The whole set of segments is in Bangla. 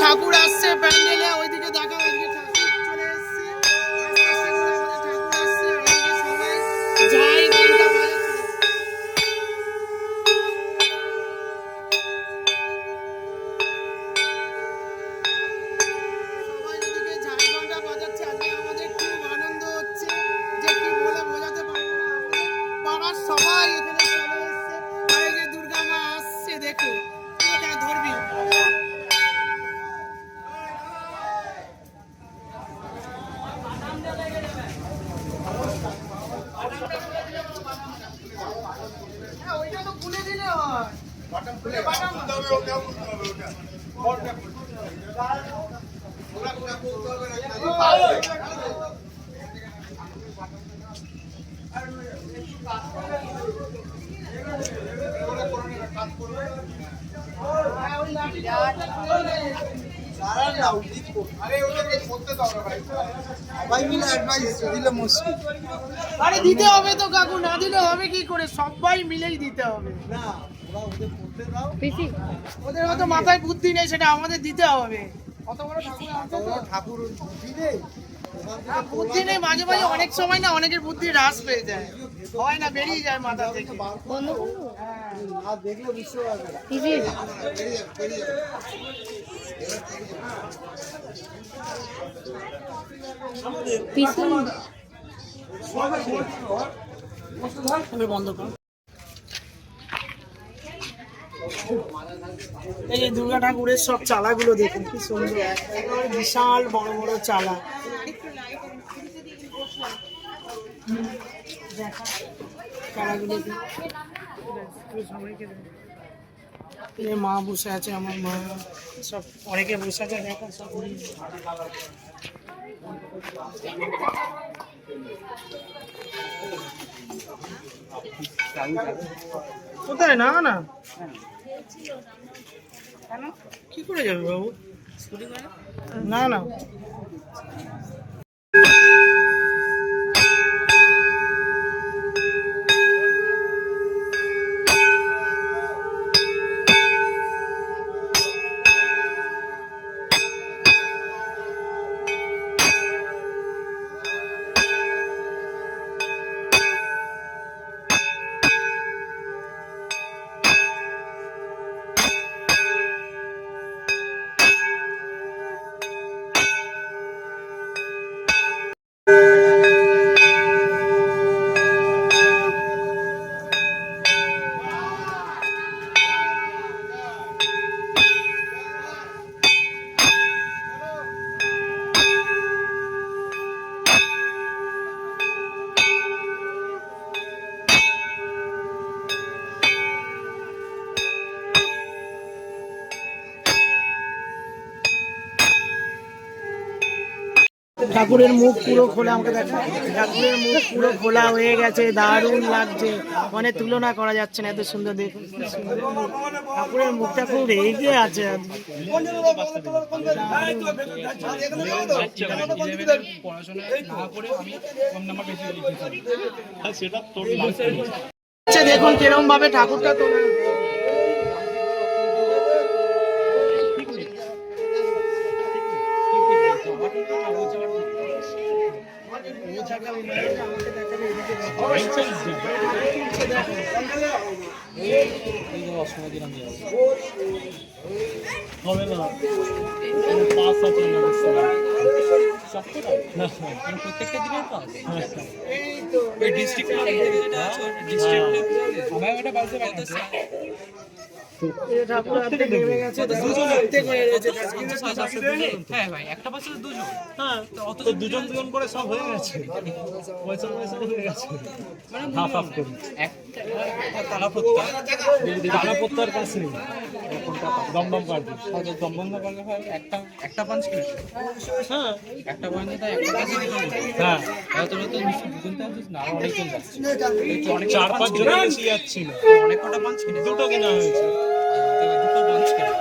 ঠাকুর আসছে প্যান্ডেলে, ওইদিকে দেখা ওইদিকে ঠাকুর চলে এসছে, আস্তে আস্তে করে আমাদের ঠাকুর আসছে, আর ওইদিকে সবাই যাই ঘন্টা বাজাচ্ছে। সবাই ওইদিকে ঝাই ঘন্টা বাজাচ্ছে। আজকে আমাদের খুব আনন্দ হচ্ছে, যে কি বলে বোঝাতে পারবো না। আমাদের পাড়ার সবাই এখানে চলে এসছে, আর এই যে দুর্গা মা আসছে, দেখো কোথায় ধরবি। ওইটা তো খুলে দিলে হয়, বাটাম খুলে বাটাম খুলতে হবে, ওটা খুলতে হবে, ওটা ওটা খুলতে হবে না। আরে দিতে হবে তো কাকু, না দিলে হবে কি করে, সবাই মিলেই দিতে হবে। ওদের হয়তো মাথায় বুদ্ধি নেই, সেটা আমাদের দিতে হবে। অত বড় ঠাকুর বুদ্ধি নেই, মাঝে মাঝে অনেক সময় না অনেকের বুদ্ধি হ্রাস পেয়ে যায়, হয় না, বেরিয়ে যায় মাথা থেকে। দেখলে বুঝতে পারবে বন্ধ কর। এই যে দুর্গা ঠাকুরের সব চালাগুলো দেখুন কি সুন্দর, একেবারে বিশাল বড় বড় চালা। চালাগুলো মা বসে আছে, আমার মা সব অনেকে বসে আছে, দেখো সব কোথায়। না না কি করে যাবে বাবু, না না ঠাকুরের মুখ পুরো খোলা, আমাকে দেখো ঠাকুরের মুখ পুরো খোলা হয়ে গেছে, দারুণ লাগছে, মানে তুলনা করা যাচ্ছে না, এত সুন্দর দেখুন ঠাকুরের মুখটা খুব রেগে আছে। দেখুন কিরম ভাবে ঠাকুরটা তোলা, দুজন দুজন করে সব হয়ে গেছে, তালাপত্তার কাছে দমদম পারবে, দমদম পারলে হয় একটা পাঁচ কিলো, হ্যাঁ একটা পাঁচ, হ্যাঁ অনেকজন যাচ্ছে, 4-5 জন বেশি যাচ্ছিল, অনেক কটা পাঁচ কিনে, দুটো কিনা হয়েছে, দুটো পাঁচ কিনে।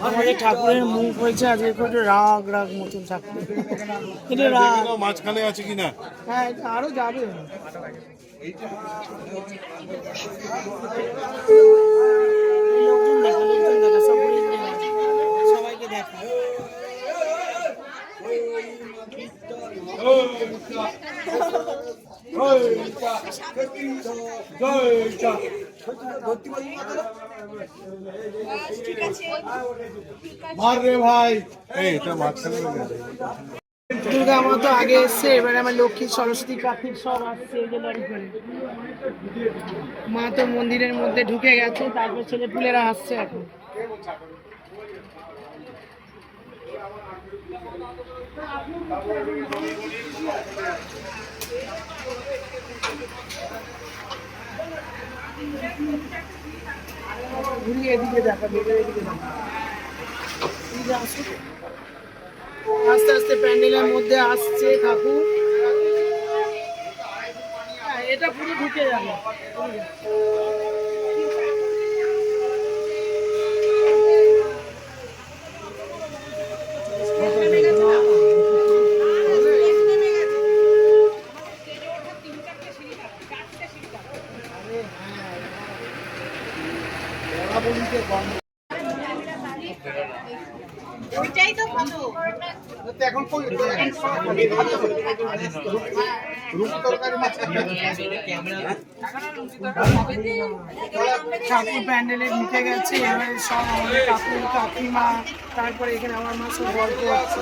আমাদের ঠাকুরের মুখ হয়েছে আজকে একটু রাগ রাগ মতন ঠাকুর, এটা রাগ মাঝখানে আছে কিনা? হ্যাঁ, এটা আরো যাবে। লোকজন দেখা, লোকজন দেখা, সব ঘুরে ঘুরে গেছে, সবাইকে দেখা। মার রে ভাই, এই এটা মাঝখানে দুর্গা মা তো আগে এসছে, এবারে আমার লক্ষ্মী, সরস্বতী, কার্তিক সব আসছে এই যে লরি করে। মা তো মন্দিরের মধ্যে ঢুকে গেছে, তারপর ছেলে পুলেরা আসছে এখন। ঘুরিয়ে এদিকে দেখা, এদিকে দেখা। আস্তে আস্তে প্যান্ডেলের মধ্যে আসছে ঠাকুর। এটা পুরো ঢুকে যাবে। ঠাকুর প্যান্ডেলে ঢুকে গেছে, এবারে সব আমাদের কাকুর কাকিমা, তারপরে এখানে আমার মা সব গল্প হচ্ছে।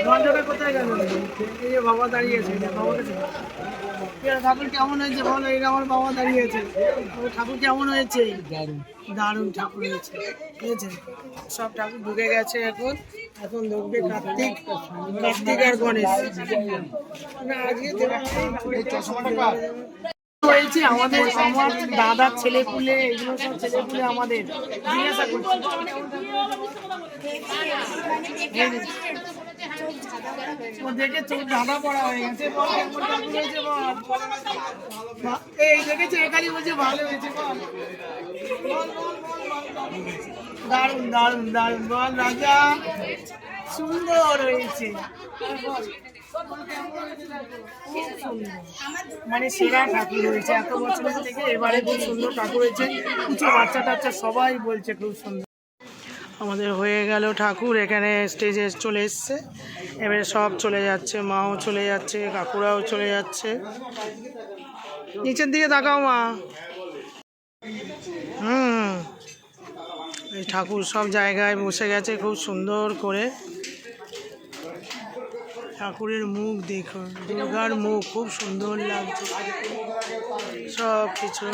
ঘন্টাটা কোথায় গেল? এই যে বাবা দাঁড়িয়েছে, বাবাকে ঠাকুর কেমন হয়েছে বলো? এটা আমার বাবা দাঁড়িয়েছে। ঠাকুর কেমন হয়েছে? দারুণ ঠাকুর হয়েছে, বুঝেছেন? সব ঠাকুর ঢুকে গেছে এখন। এখন ঢুকবে কার্তিক, কার্তিক আর গণেশ। হয়েছে আমাদের, আমার দাদার ছেলেপুলে, এগুলো সব ছেলেপুলে আমাদের জিজ্ঞাসা করছি। ও দেখে চোখ ধাঁধা পড়া হয়ে গেছে। এই দেখেছে, এখানে বলছে ভালো হয়েছে। দারুণ দারুণ দারুণ, বল রাজা, সুন্দর হয়েছে। মানে সেরা ঠাকুর হয়েছে এত বছর থেকে, এবারে খুব সুন্দর ঠাকুর হয়েছে। কিছু বাচ্চা টাচ্চা সবাই বলছে খুব সুন্দর। আমাদের হয়ে গেল ঠাকুর, এখানে স্টেজে চলে এসছে, এবারে সব চলে যাচ্ছে, মাও চলে যাচ্ছে, কাকুরাও চলে যাচ্ছে। নিচের দিকে তাকাও মা। এই ঠাকুর সব জায়গায় বসে গেছে খুব সুন্দর করে। ঠাকুরের মুখ দেখুন, দুর্গার মুখ খুব সুন্দর লাগছে। সব কিছু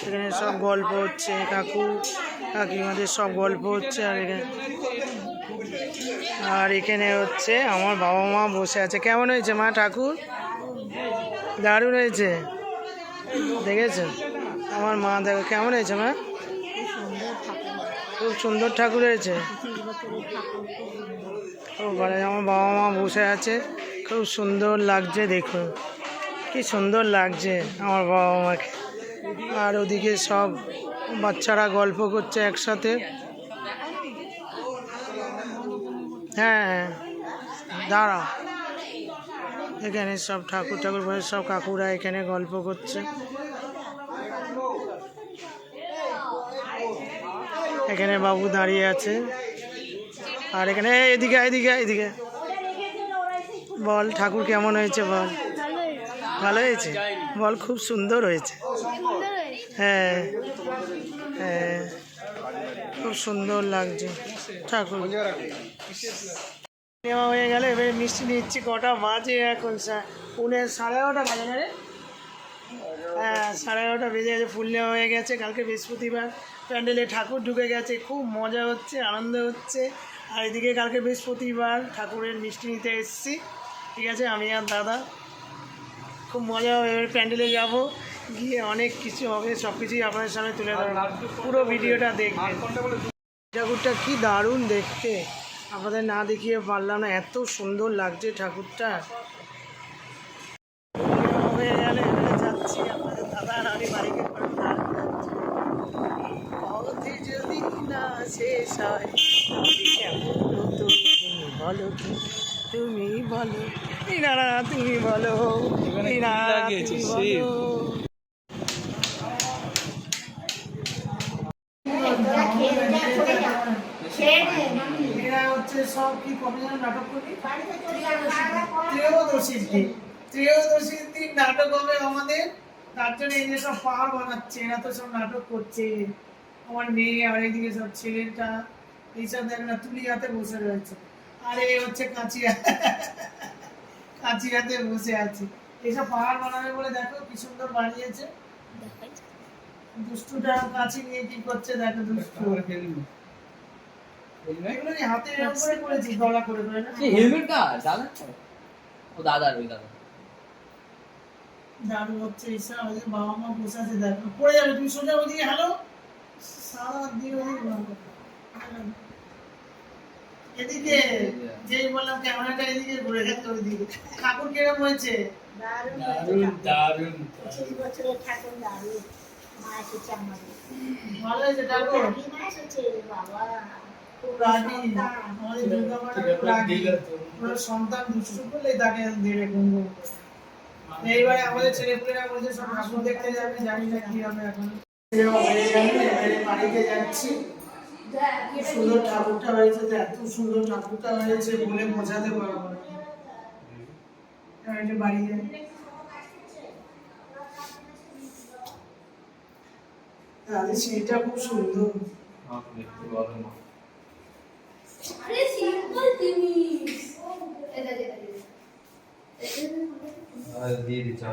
এখানে সব গল্প হচ্ছে, কাকু কাকিমাদের সব গল্প হচ্ছে। আর এখানে হচ্ছে আমার বাবা মা বসে আছে। কেমন হয়েছে মা ঠাকুর? দারুণ হয়েছে, দেখেছেন? আমার মা দেখো কেমন হয়েছে মা? খুব সুন্দর ঠাকুর হয়েছে। আমার বাবা মা বসে আছে, খুব সুন্দর লাগছে। দেখুন কি সুন্দর লাগছে আমার বাবা মাকে। আর ওদিকে সব বাচ্চারা গল্প করছে একসাথে। হ্যাঁ দাঁড়াও, এখানে সব ঠাকুর ঠাকুর বসে সব কাকুরা এখানে গল্প করছে। এখানে বাবু দাঁড়িয়ে আছে, আর এখানে এদিকে এদিকে এদিকে বল ঠাকুর কেমন হয়েছে বল। ভালো হয়েছে বল, খুব সুন্দর হয়েছে। হ্যাঁ হ্যাঁ, খুব সুন্দর লাগছে ঠাকুর। নেওয়া হয়ে গেলে এবারে মিষ্টি নিচ্ছি। কটা বাজে এখন? 11:30 বাজে না রে? হ্যাঁ 11:30 বেজে গেছে। ফুল নেওয়া হয়ে গেছে। কালকে বৃহস্পতিবার, প্যান্ডেলে ঠাকুর ঢুকে গেছে, খুব মজা হচ্ছে, আনন্দ হচ্ছে। আর এদিকে কালকে বৃহস্পতিবার ঠাকুরের মিষ্টি নিতে এসেছি, ঠিক আছে, আমি আর দাদা। খুব মজা হবে। এবার প্যান্ডেলে যাব, গিয়ে অনেক কিছু হবে, সব কিছুই আপনাদের সামনে তুলে ধরবো। পুরো ভিডিওটা দেখবেন। ঠাকুরটা কি দারুণ দেখতে, আপনাদের না দেখিয়ে পারলাম না, এত সুন্দর লাগছে ঠাকুরটা। হয়ে গেলে এবারে যাচ্ছি, আপনাদের দাদা আর আমি বাড়িতে পথে যদি না শেষ হয় কেমন হতো তুমি বলো, তুমি বলো না, তুমি বলো না, তুমি বলো। এরা হচ্ছে সব কি কবে যেন নাটক করি, ত্রয়োদশীর দিন নাটক হবে আমাদের। তার জন্য এই যে সব পাহাড় বানাচ্ছে, এরা তো সব নাটক করছে। আমার মেয়ে আর এইদিকে সব ছেলেটা, এইসব দেখ না তুলি হাতে বসে রয়েছে। আর এই হচ্ছে কাঁচি হাতে বসে আছে। এইসব পাহাড় বানাবে বলে দেখো কি সুন্দর বানিয়েছে। দুষ্টুটা কাঁচি নিয়ে কি করছে দেখো, দুষ্টু। এগুলো কি হাতে এরকম করে করেছিস, গলা করে করে না? হেলমেটটা দাদা, ও দাদার, ওই দাদা দারু হচ্ছে এইসব। ওই যে বাবা মা বসে আছে দেখো, পড়ে যাবে তুমি। সোজা ওদিকে হ্যালো, সারা দিন ওদিকে এদিকে যেই বললাম ক্যামেরাটা এদিকে ঘুরে গেছে ওইদিকে। ঠাকুর কিরকম হয়েছে? দারুণ। 25 বছরের ঠাকুর দারুণ। মা এসেছে আমাদের। ভালো হয়েছে ঠাকুর। কি মা এসেছে বাবা। খুব রাগী, আমাদের দুর্গা মাটা খুব রাগী। পুরো সন্তান দুষ্টু করলেই তাকে দেবে গুঙ্গুম করে। এইবারে আমাদের ছেলেপুলেরা বলছে সব ঠাকুর দেখতে যাবে, জানি না কি হবে এখন। বাড়িতে যাচ্ছি। সুন্দর ঠাকুরটা হয়েছে, এত সুন্দর ঠাকুরটা হয়েছে বলে বোঝাতে পারবো না। বাড়ি যাই, সিঁড়িটা খুব সুন্দর। আরে সিম্পল জিনিস। এটা দিয়ে দিচ্ছি।